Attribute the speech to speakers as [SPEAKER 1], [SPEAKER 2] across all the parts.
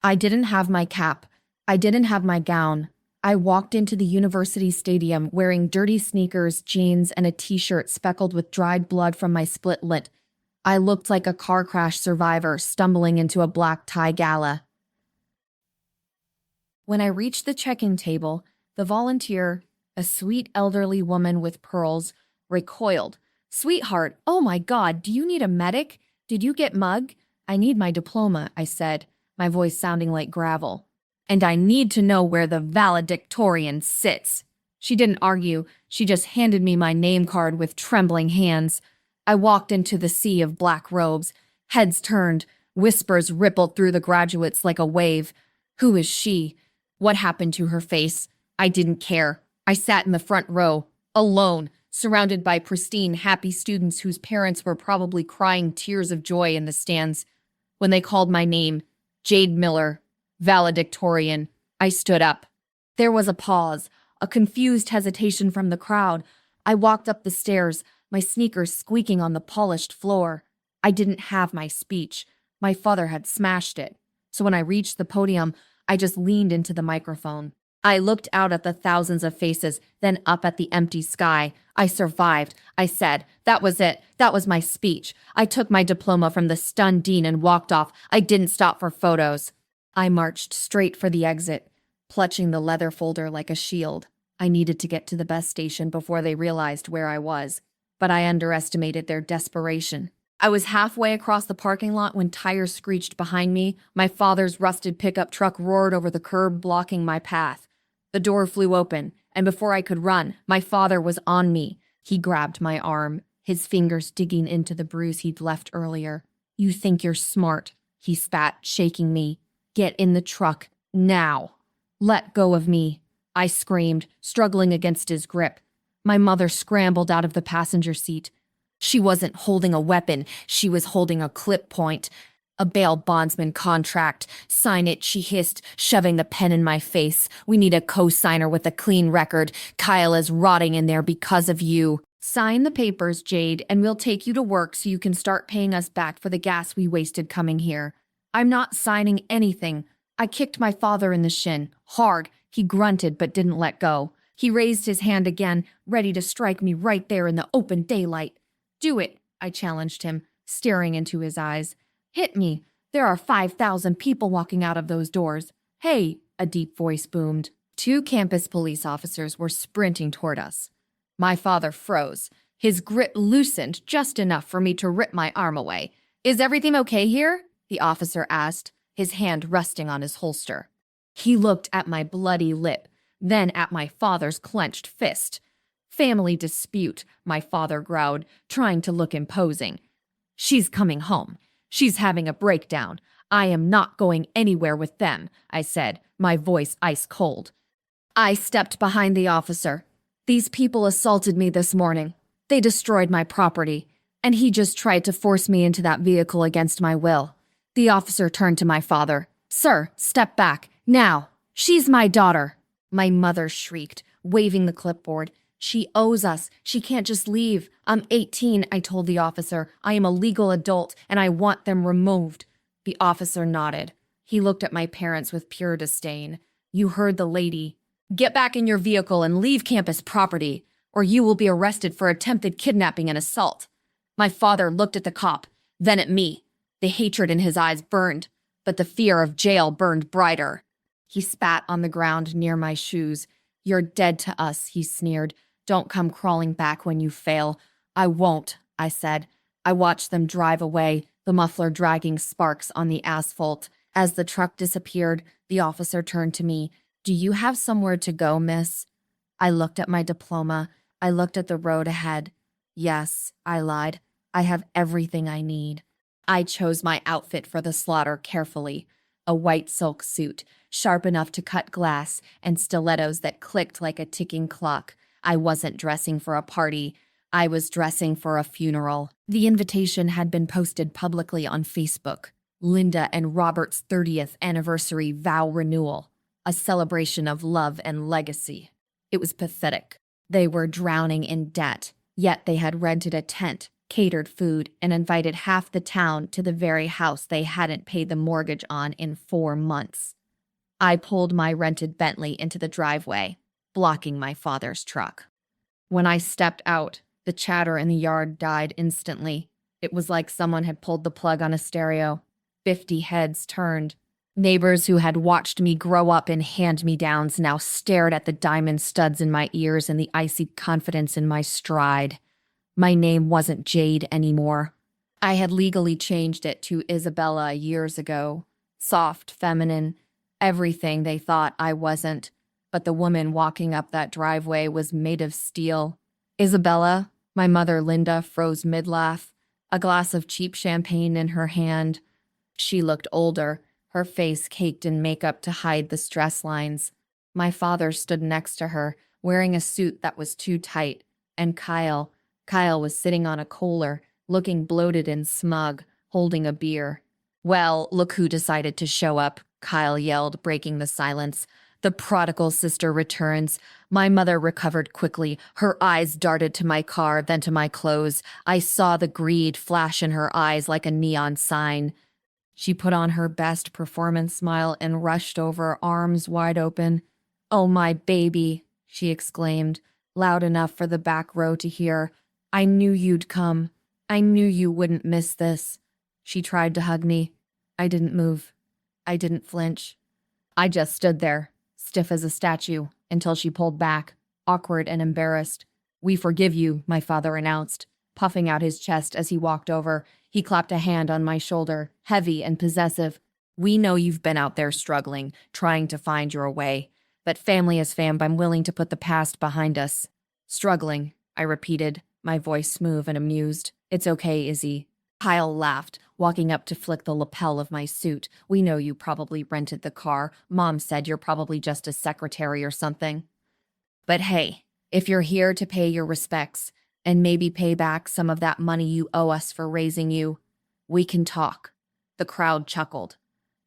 [SPEAKER 1] I didn't have my cap. I didn't have my gown. I walked into the university stadium wearing dirty sneakers, jeans, and a t-shirt speckled with dried blood from my split lip. I looked like a car crash survivor stumbling into a black tie gala. When I reached the check-in table, the volunteer, a sweet elderly woman with pearls, recoiled. "Sweetheart, oh my God, do you need a medic? Did you get mugged?" "I need my diploma," I said, my voice sounding like gravel. "And I need to know where the valedictorian sits." She didn't argue, she just handed me my name card with trembling hands. I walked into the sea of black robes. Heads turned, whispers rippled through the graduates like a wave. Who is she? What happened to her face? I didn't care. I sat in the front row, alone, surrounded by pristine, happy students whose parents were probably crying tears of joy in the stands. When they called my name, Jade Miller, valedictorian, I stood up. There was a pause, a confused hesitation from the crowd. I walked up the stairs, my sneakers squeaking on the polished floor. I didn't have my speech. My father had smashed it. So when I reached the podium, I just leaned into the microphone. I looked out at the thousands of faces, then up at the empty sky. I survived, I said. That was it. That was my speech. I took my diploma from the stunned dean and walked off. I didn't stop for photos. I marched straight for the exit, clutching the leather folder like a shield. I needed to get to the bus station before they realized where I was, but I underestimated their desperation. I was halfway across the parking lot when tires screeched behind me. My father's rusted pickup truck roared over the curb, blocking my path. The door flew open, and before I could run, my father was on me. He grabbed my arm, his fingers digging into the bruise he'd left earlier. "You think you're smart," he spat, shaking me. "Get in the truck, now." "Let go of me," I screamed, struggling against his grip. My mother scrambled out of the passenger seat. She wasn't holding a weapon, she was holding a clip point. "A bail bondsman contract. Sign it," she hissed, shoving the pen in my face. "We need a co-signer with a clean record. Kyle is rotting in there because of you." "Sign the papers, Jade, and we'll take you to work so you can start paying us back for the gas we wasted coming here." "I'm not signing anything." I kicked my father in the shin, hard. He grunted but didn't let go. He raised his hand again, ready to strike me right there in the open daylight. "Do it," I challenged him, staring into his eyes. "Hit me. There are 5,000 people walking out of those doors." "Hey," a deep voice boomed. 2 campus police officers were sprinting toward us. My father froze. His grip loosened just enough for me to rip my arm away. "Is everything okay here?" the officer asked, his hand resting on his holster. He looked at my bloody lip, then at my father's clenched fist. "Family dispute," my father growled, trying to look imposing. "She's coming home. She's having a breakdown. I am not going anywhere with them," I said, my voice ice cold. I stepped behind the officer. "These people assaulted me this morning. They destroyed my property, and he just tried to force me into that vehicle against my will." The officer turned to my father. "Sir, step back, now. She's my daughter." My mother shrieked, waving the clipboard. "She owes us. She can't just leave. I'm 18, I told the officer. I am a legal adult, and I want them removed." The officer nodded. He looked at my parents with pure disdain. "You heard the lady. Get back in your vehicle and leave campus property, or you will be arrested for attempted kidnapping and assault." My father looked at the cop, then at me. The hatred in his eyes burned, but the fear of jail burned brighter. He spat on the ground near my shoes. "You're dead to us," he sneered. "Don't come crawling back when you fail." "I won't," I said. I watched them drive away, the muffler dragging sparks on the asphalt. As the truck disappeared, the officer turned to me. "Do you have somewhere to go, miss?" I looked at my diploma. I looked at the road ahead. "Yes," I lied. "I have everything I need." I chose my outfit for the slaughter carefully. A white silk suit, sharp enough to cut glass, and stilettos that clicked like a ticking clock. I wasn't dressing for a party. I was dressing for a funeral. The invitation had been posted publicly on Facebook. Linda and Robert's 30th anniversary vow renewal. A celebration of love and legacy. It was pathetic. They were drowning in debt, yet they had rented a tent, catered food, and invited half the town to the very house they hadn't paid the mortgage on in 4 months. I pulled my rented Bentley into the driveway, blocking my father's truck. When I stepped out, the chatter in the yard died instantly. It was like someone had pulled the plug on a stereo. 50 heads turned. Neighbors who had watched me grow up in hand-me-downs now stared at the diamond studs in my ears and the icy confidence in my stride. My name wasn't Jade anymore. I had legally changed it to Isabella years ago. Soft, feminine, everything they thought I wasn't. But the woman walking up that driveway was made of steel. Isabella, my mother Linda, froze mid-laugh, a glass of cheap champagne in her hand. She looked older, her face caked in makeup to hide the stress lines. My father stood next to her, wearing a suit that was too tight, and Kyle was sitting on a Kohler, looking bloated and smug, holding a beer. "Well, look who decided to show up," Kyle yelled, breaking the silence. "The prodigal sister returns." My mother recovered quickly. Her eyes darted to my car, then to my clothes. I saw the greed flash in her eyes like a neon sign. She put on her best performance smile and rushed over, arms wide open. "Oh, my baby," she exclaimed, loud enough for the back row to hear. "I knew you'd come. I knew you wouldn't miss this." She tried to hug me. I didn't move. I didn't flinch. I just stood there, stiff as a statue, until she pulled back, awkward and embarrassed. "We forgive you," my father announced, puffing out his chest as he walked over. He clapped a hand on my shoulder, heavy and possessive. "We know you've been out there struggling, trying to find your way. But family is fam, I'm willing to put the past behind us." "Struggling," I repeated, my voice smooth and amused. "It's okay, Izzy." Kyle laughed, walking up to flick the lapel of my suit. "We know you probably rented the car. Mom said you're probably just a secretary or something. But hey, if you're here to pay your respects, and maybe pay back some of that money you owe us for raising you, we can talk." The crowd chuckled.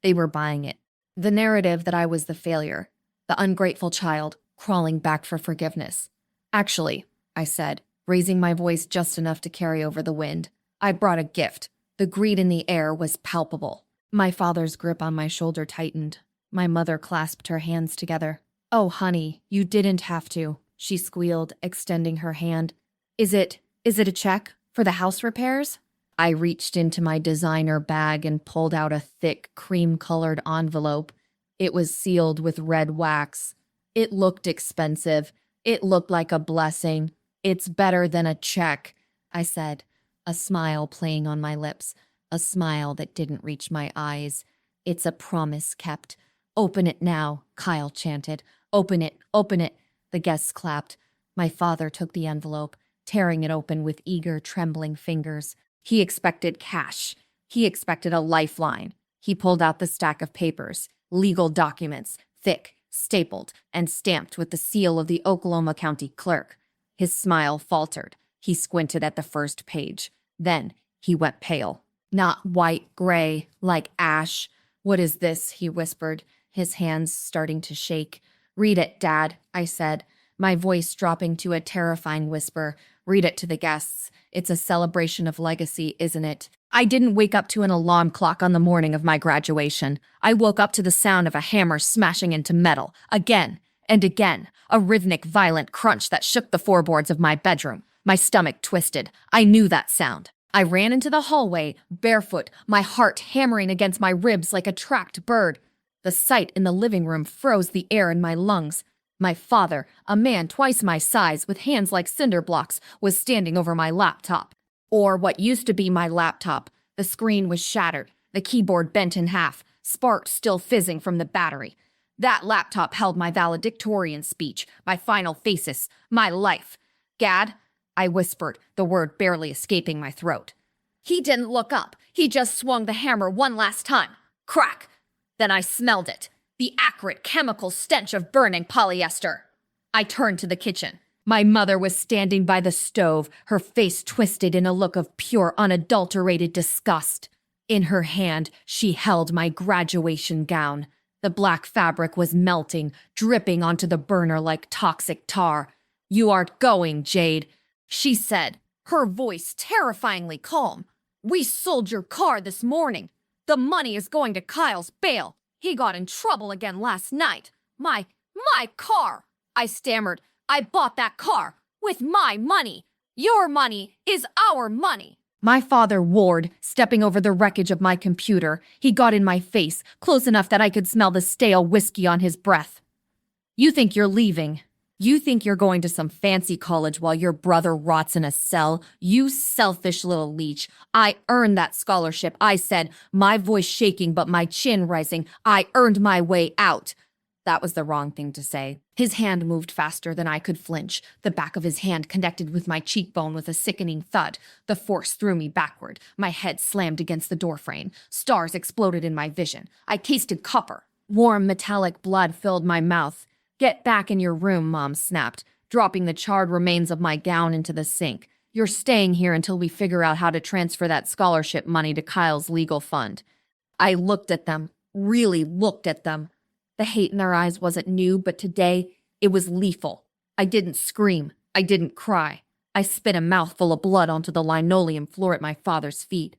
[SPEAKER 1] They were buying it. The narrative that I was the failure, the ungrateful child, crawling back for forgiveness. "Actually," I said, raising my voice just enough to carry over the wind, "I brought a gift." The greed in the air was palpable. My father's grip on my shoulder tightened. My mother clasped her hands together. "Oh, honey, you didn't have to," she squealed, extending her hand. Is it a check for the house repairs?" I reached into my designer bag and pulled out a thick, cream-colored envelope. It was sealed with red wax. It looked expensive. It looked like a blessing. "It's better than a check," I said, a smile playing on my lips, a smile that didn't reach my eyes. "It's a promise kept." "Open it now," Kyle chanted. "Open it, open it." The guests clapped. My father took the envelope, tearing it open with eager, trembling fingers. He expected cash. He expected a lifeline. He pulled out the stack of papers, legal documents, thick, stapled, and stamped with the seal of the Oklahoma County clerk. His smile faltered. He squinted at the first page. Then he went pale. "Not white, gray, like ash." "What is this?" he whispered, his hands starting to shake. "Read it, Dad," I said, my voice dropping to a terrifying whisper. "Read it to the guests. It's a celebration of legacy, isn't it?" I didn't wake up to an alarm clock on the morning of my graduation. I woke up to the sound of a hammer smashing into metal, again and again, a rhythmic, violent crunch that shook the floorboards of my bedroom. My stomach twisted. I knew that sound. I ran into the hallway, barefoot, my heart hammering against my ribs like a trapped bird. The sight in the living room froze the air in my lungs. My father, a man twice my size with hands like cinder blocks, was standing over my laptop. Or what used to be my laptop. The screen was shattered, the keyboard bent in half, sparks still fizzing from the battery. That laptop held my valedictorian speech, my final thesis, my life. "Gad," I whispered, the word barely escaping my throat. He didn't look up. He just swung the hammer one last time. Crack! Then I smelled it. The acrid chemical stench of burning polyester. I turned to the kitchen. My mother was standing by the stove, her face twisted in a look of pure, unadulterated disgust. In her hand, she held my graduation gown. The black fabric was melting, dripping onto the burner like toxic tar. "You aren't going, Jade," she said, her voice terrifyingly calm. "We sold your car this morning. The money is going to Kyle's bail. He got in trouble again last night. My car!" I stammered. "I bought that car with my money. Your money is our money." My father roared, stepping over the wreckage of my computer. He got in my face, close enough that I could smell the stale whiskey on his breath. "You think you're leaving? You think you're going to some fancy college while your brother rots in a cell? You selfish little leech. I earned that scholarship," I said, my voice shaking but my chin rising. "I earned my way out." That was the wrong thing to say. His hand moved faster than I could flinch. The back of his hand connected with my cheekbone with a sickening thud. The force threw me backward. My head slammed against the doorframe. Stars exploded in my vision. I tasted copper. Warm metallic blood filled my mouth. "Get back in your room," Mom snapped, dropping the charred remains of my gown into the sink. "You're staying here until we figure out how to transfer that scholarship money to Kyle's legal fund." I looked at them, really looked at them. The hate in their eyes wasn't new, but today it was lethal. I didn't scream. I didn't cry. I spit a mouthful of blood onto the linoleum floor at my father's feet.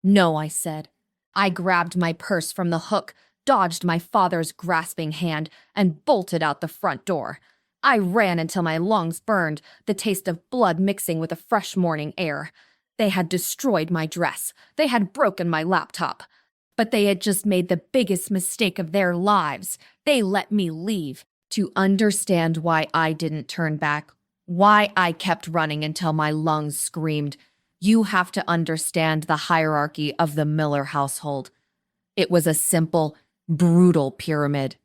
[SPEAKER 1] "No," I said. I grabbed my purse from the hook, dodged my father's grasping hand, and bolted out the front door. I ran until my lungs burned, the taste of blood mixing with the fresh morning air. They had destroyed my dress. They had broken my laptop. But they had just made the biggest mistake of their lives. They let me leave. To understand why I didn't turn back, why I kept running until my lungs screamed, you have to understand the hierarchy of the Miller household. It was a simple, brutal pyramid.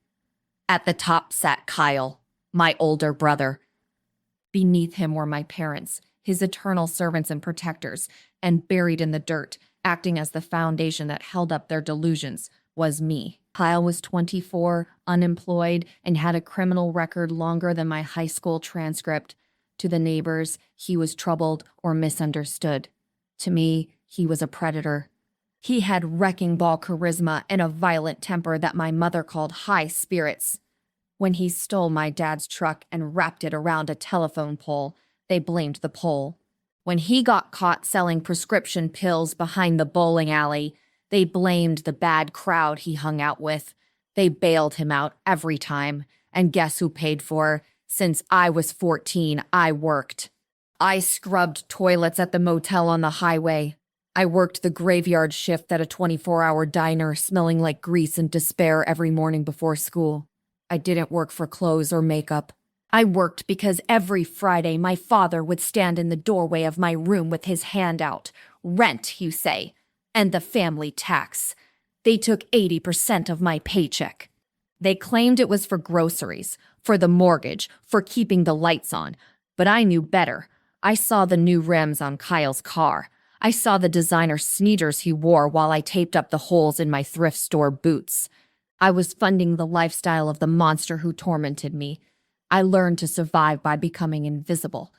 [SPEAKER 1] At the top sat Kyle, my older brother. Beneath him were my parents, his eternal servants and protectors, and buried in the dirt, acting as the foundation that held up their delusions, was me. Kyle was 24, unemployed, and had a criminal record longer than my high school transcript. To the neighbors, he was troubled or misunderstood. To me, he was a predator. He had wrecking ball charisma and a violent temper that my mother called high spirits. When he stole my dad's truck and wrapped it around a telephone pole, they blamed the pole. When he got caught selling prescription pills behind the bowling alley, they blamed the bad crowd he hung out with. They bailed him out every time. And guess who paid for? Since I was 14, I worked. I scrubbed toilets at the motel on the highway. I worked the graveyard shift at a 24-hour diner, smelling like grease and despair every morning before school. I didn't work for clothes or makeup. I worked because every Friday my father would stand in the doorway of my room with his hand out. Rent, you say, and the family tax. They took 80% of my paycheck. They claimed it was for groceries, for the mortgage, for keeping the lights on. But I knew better. I saw the new rims on Kyle's car. I saw the designer sneakers he wore while I taped up the holes in my thrift store boots. I was funding the lifestyle of the monster who tormented me. I learned to survive by becoming invisible.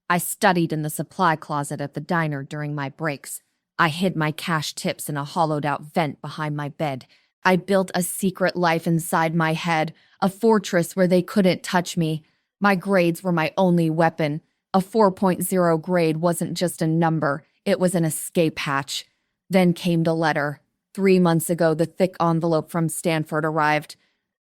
[SPEAKER 1] I studied in the supply closet at the diner during my breaks. I hid my cash tips in a hollowed-out vent behind my bed. I built a secret life inside my head, a fortress where they couldn't touch me. My grades were my only weapon. A 4.0 grade wasn't just a number, it was an escape hatch. Then came the letter. 3 months ago, the thick envelope from Stanford arrived.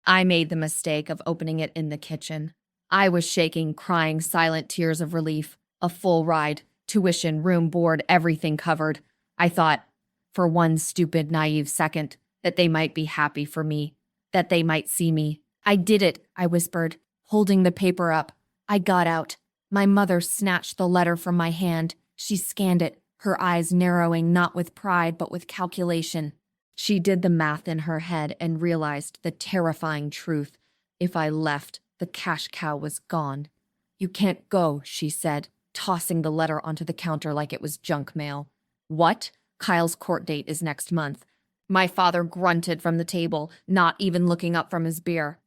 [SPEAKER 1] I made the mistake of opening it in the kitchen. I was shaking, crying silent tears of relief. A full ride, tuition, room, board, everything covered. I thought, for one stupid, naive second, that they might be happy for me, that they might see me. "I did it," I whispered, holding the paper up. I got out. My mother snatched the letter from my hand. She scanned it, her eyes narrowing not with pride but with calculation. She did the math in her head and realized the terrifying truth. If I left, the cash cow was gone. "You can't go," she said, tossing the letter onto the counter like it was junk mail. "What? Kyle's court date is next month." My father grunted from the table, not even looking up from his beer.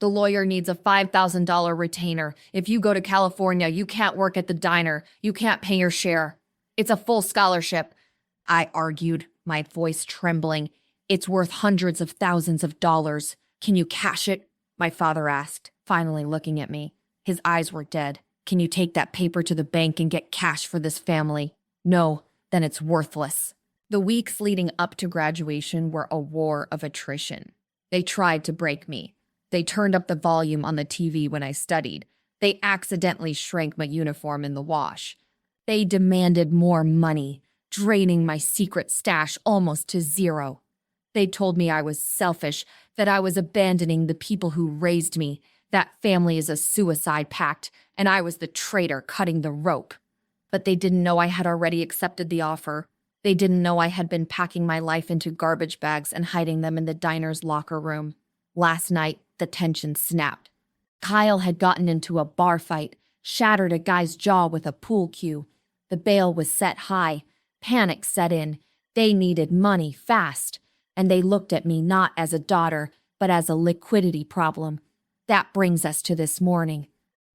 [SPEAKER 1] "The lawyer needs a $5,000 retainer. If you go to California, you can't work at the diner. You can't pay your share. It's a full scholarship," I argued, my voice trembling. "It's worth hundreds of thousands of dollars. Can you cash it?" my father asked, finally looking at me. His eyes were dead. Can you take that paper to the bank and get cash for this family? No, then it's worthless. The weeks leading up to graduation were a war of attrition. They tried to break me. They turned up the volume on the TV when I studied. They accidentally shrank my uniform in the wash. They demanded more money, draining my secret stash almost to zero. They told me I was selfish, that I was abandoning the people who raised me, that family is a suicide pact, and I was the traitor cutting the rope. But they didn't know I had already accepted the offer. They didn't know I had been packing my life into garbage bags and hiding them in the diner's locker room. Last night, the tension snapped. Kyle had gotten into a bar fight, shattered a guy's jaw with a pool cue. The bail was set high. Panic set in. They needed money fast. And they looked at me not as a daughter, but as a liquidity problem. That brings us to this morning.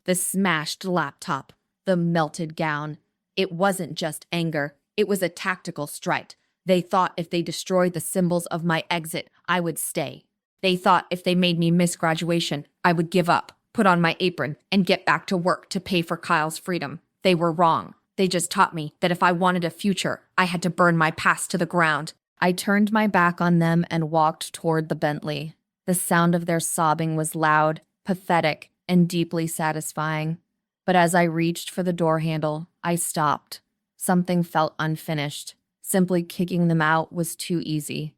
[SPEAKER 1] The smashed laptop, the melted gown. It wasn't just anger. It was a tactical strike. They thought if they destroyed the symbols of my exit, I would stay. They thought if they made me miss graduation, I would give up, put on my apron, and get back to work to pay for Kyle's freedom. They were wrong. They just taught me that if I wanted a future, I had to burn my past to the ground. I turned my back on them and walked toward the Bentley. The sound of their sobbing was loud, pathetic, and deeply satisfying. But as I reached for the door handle, I stopped. Something felt unfinished. Simply kicking them out was too easy.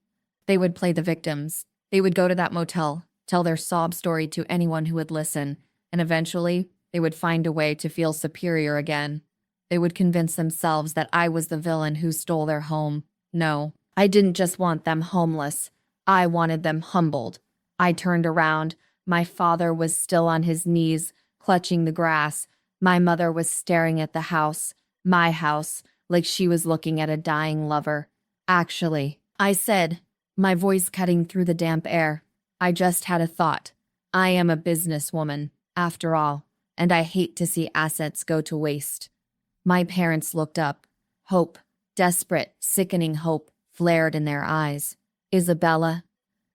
[SPEAKER 1] They would play the victims. They would go to that motel, tell their sob story to anyone who would listen, and eventually they would find a way to feel superior again. They would convince themselves that I was the villain who stole their home. No, I didn't just want them homeless. I wanted them humbled. I turned around. My father was still on his knees, clutching the grass. My mother was staring at the house, my house, like she was looking at a dying lover. Actually, I said, my voice cutting through the damp air, I just had a thought. I am a businesswoman, after all, and I hate to see assets go to waste. My parents looked up. Hope, desperate, sickening hope, flared in their eyes. Isabella,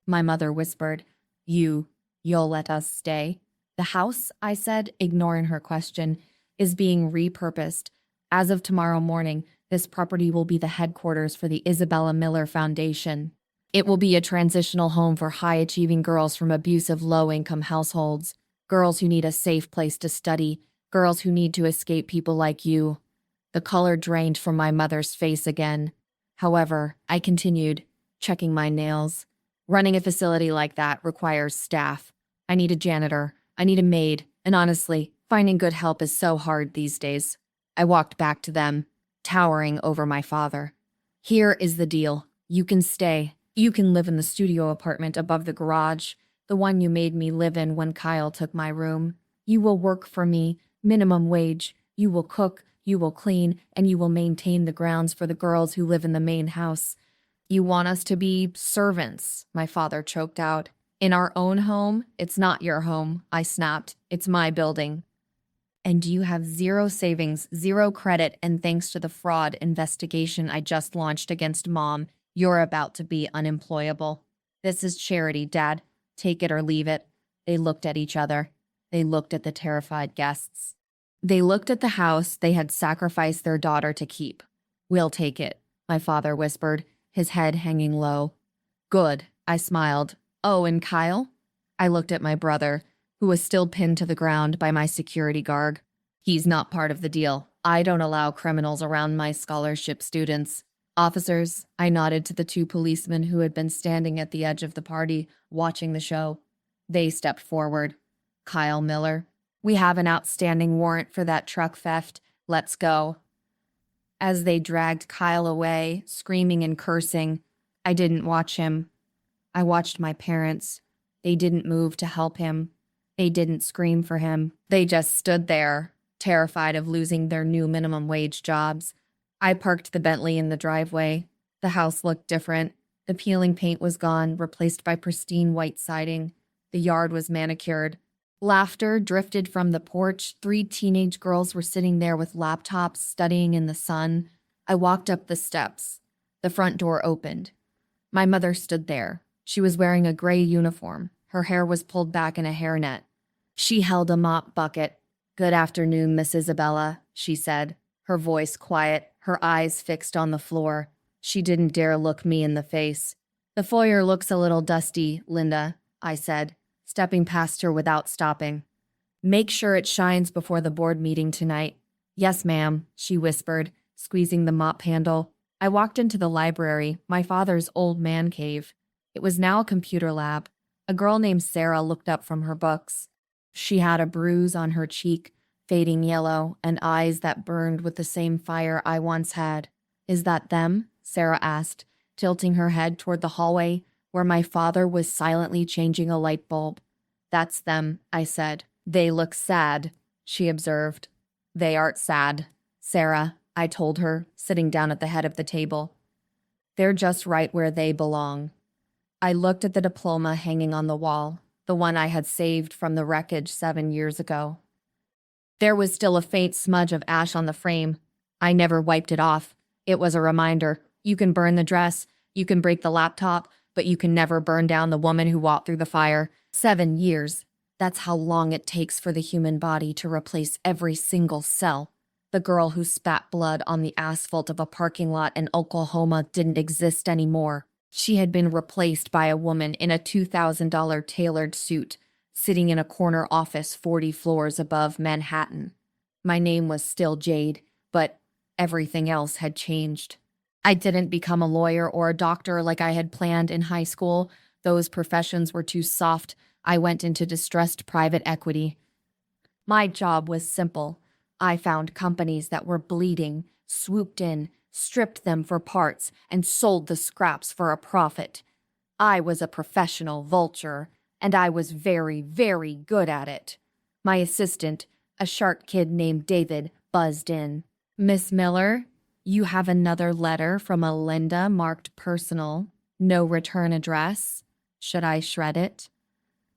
[SPEAKER 1] my mother whispered, you'll let us stay? The house, I said, ignoring her question, is being repurposed. As of tomorrow morning, this property will be the headquarters for the Isabella Miller Foundation. It will be a transitional home for high-achieving girls from abusive low-income households, girls who need a safe place to study, girls who need to escape people like you. The color drained from my mother's face again. However, I continued, checking my nails. Running a facility like that requires staff. I need a janitor. I need a maid. And honestly, finding good help is so hard these days. I walked back to them, towering over my father. Here is the deal. You can stay. You can live in the studio apartment above the garage, the one you made me live in when Kyle took my room. You will work for me, minimum wage. You will cook, you will clean, and you will maintain the grounds for the girls who live in the main house. You want us to be servants, my father choked out. In our own home, it's not your home, I snapped. It's my building. And you have zero savings, zero credit, and thanks to the fraud investigation I just launched against Mom, you're about to be unemployable. This is charity, Dad. Take it or leave it. They looked at each other. They looked at the terrified guests. They looked at the house they had sacrificed their daughter to keep. We'll take it, my father whispered, his head hanging low. Good, I smiled. Oh, and Kyle? I looked at my brother, who was still pinned to the ground by my security guard. He's not part of the deal. I don't allow criminals around my scholarship students. Officers, I nodded to the two policemen who had been standing at the edge of the party, watching the show. They stepped forward. Kyle Miller, we have an outstanding warrant for that truck theft. Let's go. As they dragged Kyle away, screaming and cursing, I didn't watch him. I watched my parents. They didn't move to help him. They didn't scream for him. They just stood there, terrified of losing their new minimum wage jobs. I parked the Bentley in the driveway. The house looked different. The peeling paint was gone, replaced by pristine white siding. The yard was manicured. Laughter drifted from the porch. 3 teenage girls were sitting there with laptops, studying in the sun. I walked up the steps. The front door opened. My mother stood there. She was wearing a gray uniform. Her hair was pulled back in a hairnet. She held a mop bucket. Good afternoon, Miss Isabella, she said, her voice quiet, her eyes fixed on the floor. She didn't dare look me in the face. The foyer looks a little dusty, Linda, I said, stepping past her without stopping. Make sure it shines before the board meeting tonight. Yes, ma'am, she whispered, squeezing the mop handle. I walked into the library, my father's old man cave. It was now a computer lab. A girl named Sarah looked up from her books. She had a bruise on her cheek, fading yellow, and eyes that burned with the same fire I once had. Is that them? Sarah asked, tilting her head toward the hallway where my father was silently changing a light bulb. That's them, I said. They look sad, she observed. They aren't sad, Sarah, I told her, sitting down at the head of the table. They're just right where they belong. I looked at the diploma hanging on the wall, the one I had saved from the wreckage 7 years ago. There was still a faint smudge of ash on the frame. I never wiped it off. It was a reminder. You can burn the dress, you can break the laptop, but you can never burn down the woman who walked through the fire. 7 years. That's how long it takes for the human body to replace every single cell. The girl who spat blood on the asphalt of a parking lot in Oklahoma didn't exist anymore. She had been replaced by a woman in a $2,000 tailored suit, sitting in a corner office 40 floors above Manhattan. My name was still Jade, but everything else had changed. I didn't become a lawyer or a doctor like I had planned in high school. Those professions were too soft. I went into distressed private equity. My job was simple. I found companies that were bleeding, swooped in, stripped them for parts, and sold the scraps for a profit. I was a professional vulture, and I was very, very good at it. My assistant, a sharp kid named David, buzzed in. Miss Miller, you have another letter from a Linda marked personal. No return address. Should I shred it?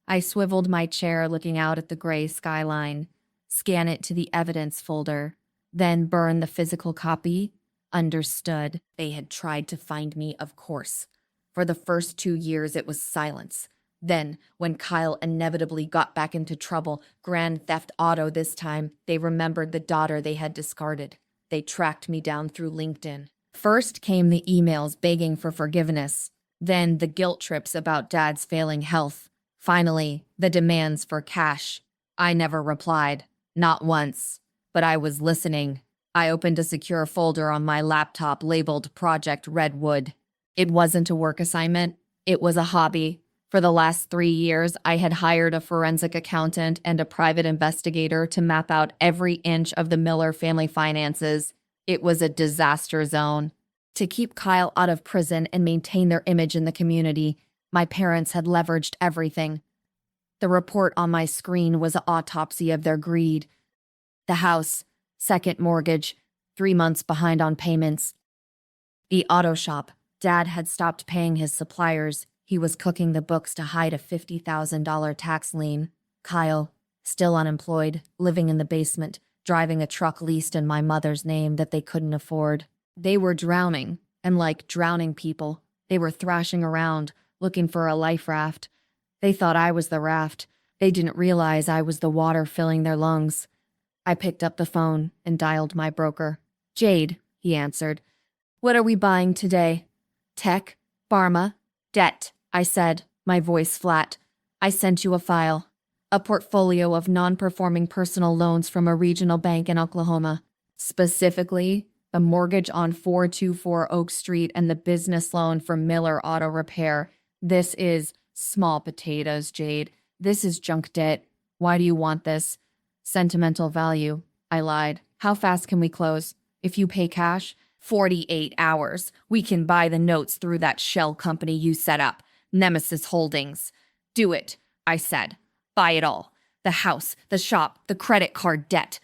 [SPEAKER 1] I swiveled my chair looking out at the gray skyline. Scan it to the evidence folder. Then burn the physical copy. Understood. They had tried to find me, of course. For the first 2 years, it was silence. Then, when Kyle inevitably got back into trouble, grand theft auto this time, they remembered the daughter they had discarded. They tracked me down through LinkedIn. First came the emails begging for forgiveness. Then the guilt trips about Dad's failing health. Finally, the demands for cash. I never replied. Not once. But I was listening. I opened a secure folder on my laptop labeled Project Redwood. It wasn't a work assignment. It was a hobby. For the last 3 years, I had hired a forensic accountant and a private investigator to map out every inch of the Miller family finances. It was a disaster zone. To keep Kyle out of prison and maintain their image in the community, my parents had leveraged everything. The report on my screen was an autopsy of their greed. The house, second mortgage, 3 months behind on payments. The auto shop, Dad had stopped paying his suppliers. He was cooking the books to hide a $50,000 tax lien. Kyle, still unemployed, living in the basement, driving a truck leased in my mother's name that they couldn't afford. They were drowning, and like drowning people, they were thrashing around, looking for a life raft. They thought I was the raft. They didn't realize I was the water filling their lungs. I picked up the phone and dialed my broker. Jade, he answered. What are we buying today? Tech? Pharma? Debt, I said, my voice flat. I sent you a file. A portfolio of non-performing personal loans from a regional bank in Oklahoma. Specifically, the mortgage on 424 Oak Street and the business loan for Miller Auto Repair. This is small potatoes, Jade. This is junk debt. Why do you want this? Sentimental value, I lied. How fast can we close? If you pay cash? 48 hours. We can buy the notes through that shell company you set up, Nemesis Holdings. Do it, I said. Buy it all. The house, the shop, the credit card debt.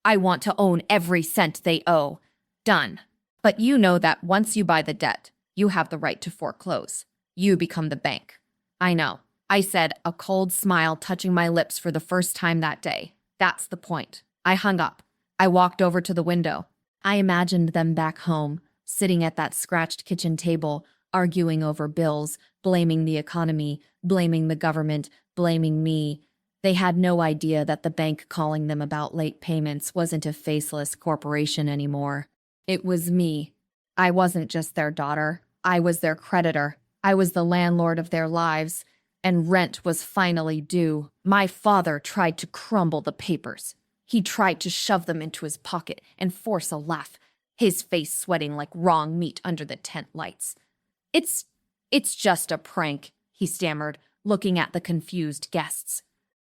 [SPEAKER 1] I want to own every cent they owe. Done. But you know that once you buy the debt, you have the right to foreclose. You become the bank. I know, I said, a cold smile touching my lips for the first time that day. That's the point. I hung up. I walked over to the window. I imagined them back home, sitting at that scratched kitchen table, arguing over bills, blaming the economy, blaming the government, blaming me. They had no idea that the bank calling them about late payments wasn't a faceless corporation anymore. It was me. I wasn't just their daughter. I was their creditor. I was the landlord of their lives, and rent was finally due. My father tried to crumble the papers. He tried to shove them into his pocket and force a laugh, his face sweating like raw meat under the tent lights. It's just a prank, he stammered, looking at the confused guests.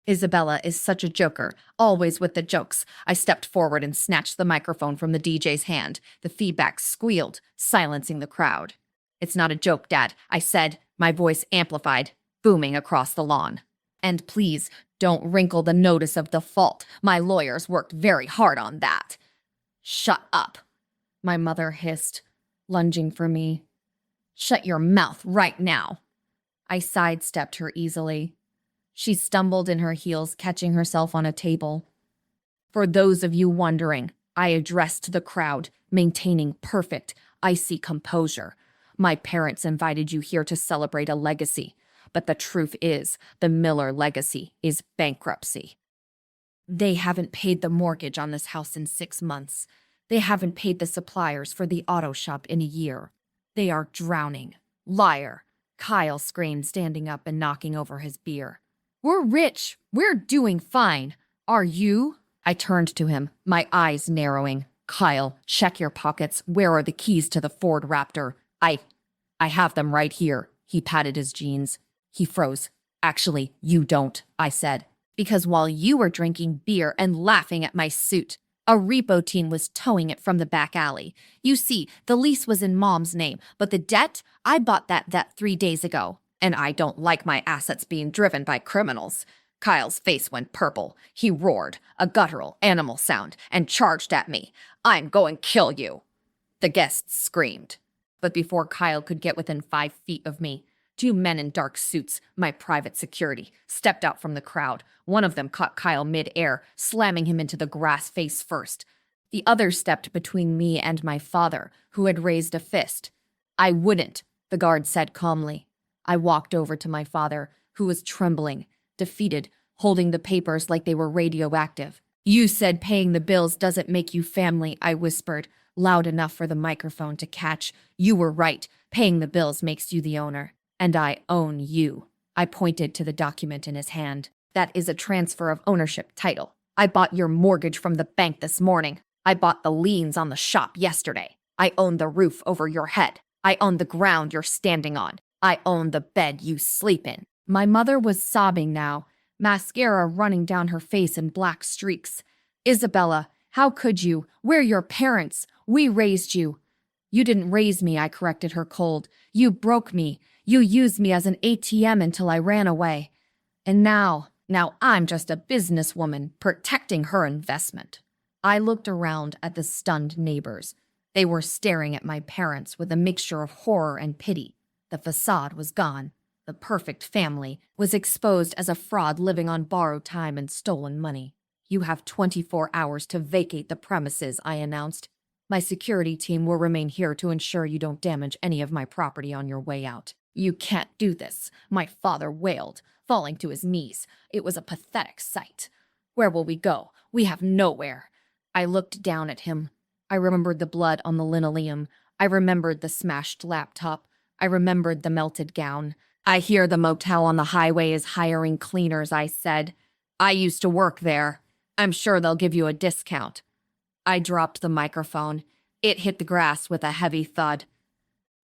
[SPEAKER 1] Isabella is such a joker, always with the jokes. I stepped forward and snatched the microphone from the DJ's hand. The feedback squealed, silencing the crowd. It's not a joke, Dad, I said, my voice amplified, booming across the lawn. And please, don't wrinkle the notice of default. My lawyers worked very hard on that. Shut up, my mother hissed, lunging for me. Shut your mouth right now. I sidestepped her easily. She stumbled in her heels, catching herself on a table. For those of you wondering, I addressed the crowd, maintaining perfect, icy composure. My parents invited you here to celebrate a legacy, but the truth is, the Miller legacy is bankruptcy. They haven't paid the mortgage on this house in 6 months. They haven't paid the suppliers for the auto shop in a year. They are drowning. Liar, Kyle screamed, standing up and knocking over his beer. We're rich. We're doing fine. Are you? I turned to him, my eyes narrowing. Kyle, check your pockets. Where are the keys to the Ford Raptor? I have them right here. He patted his jeans. He froze. Actually, you don't, I said. Because while you were drinking beer and laughing at my suit, a repo team was towing it from the back alley. You see, the lease was in Mom's name, but the debt, I bought that 3 days ago. And I don't like my assets being driven by criminals. Kyle's face went purple. He roared, a guttural animal sound, and charged at me. I'm going to kill you. The guests screamed. But before Kyle could get within 5 feet of me, 2 men in dark suits, my private security, stepped out from the crowd. One of them caught Kyle mid-air, slamming him into the grass face first. The other stepped between me and my father, who had raised a fist. I wouldn't, the guard said calmly. I walked over to my father, who was trembling, defeated, holding the papers like they were radioactive. You said paying the bills doesn't make you family, I whispered, loud enough for the microphone to catch. You were right. Paying the bills makes you the owner. And I own you. I pointed to the document in his hand. That is a transfer of ownership title. I bought your mortgage from the bank this morning. I bought the liens on the shop yesterday. I own the roof over your head. I own the ground you're standing on. I own the bed you sleep in. My mother was sobbing now, mascara running down her face in black streaks. Isabella, how could you? We're your parents. We raised you. You didn't raise me, I corrected her cold. You broke me. You used me as an ATM until I ran away. And now I'm just a businesswoman protecting her investment. I looked around at the stunned neighbors. They were staring at my parents with a mixture of horror and pity. The facade was gone. The perfect family was exposed as a fraud living on borrowed time and stolen money. You have 24 hours to vacate the premises, I announced. My security team will remain here to ensure you don't damage any of my property on your way out. You can't do this, my father wailed, falling to his knees. It was a pathetic sight. Where will we go? We have nowhere. I looked down at him. I remembered the blood on the linoleum. I remembered the smashed laptop. I remembered the melted gown. I hear the motel on the highway is hiring cleaners, I said. I used to work there. I'm sure they'll give you a discount. I dropped the microphone. It hit the grass with a heavy thud.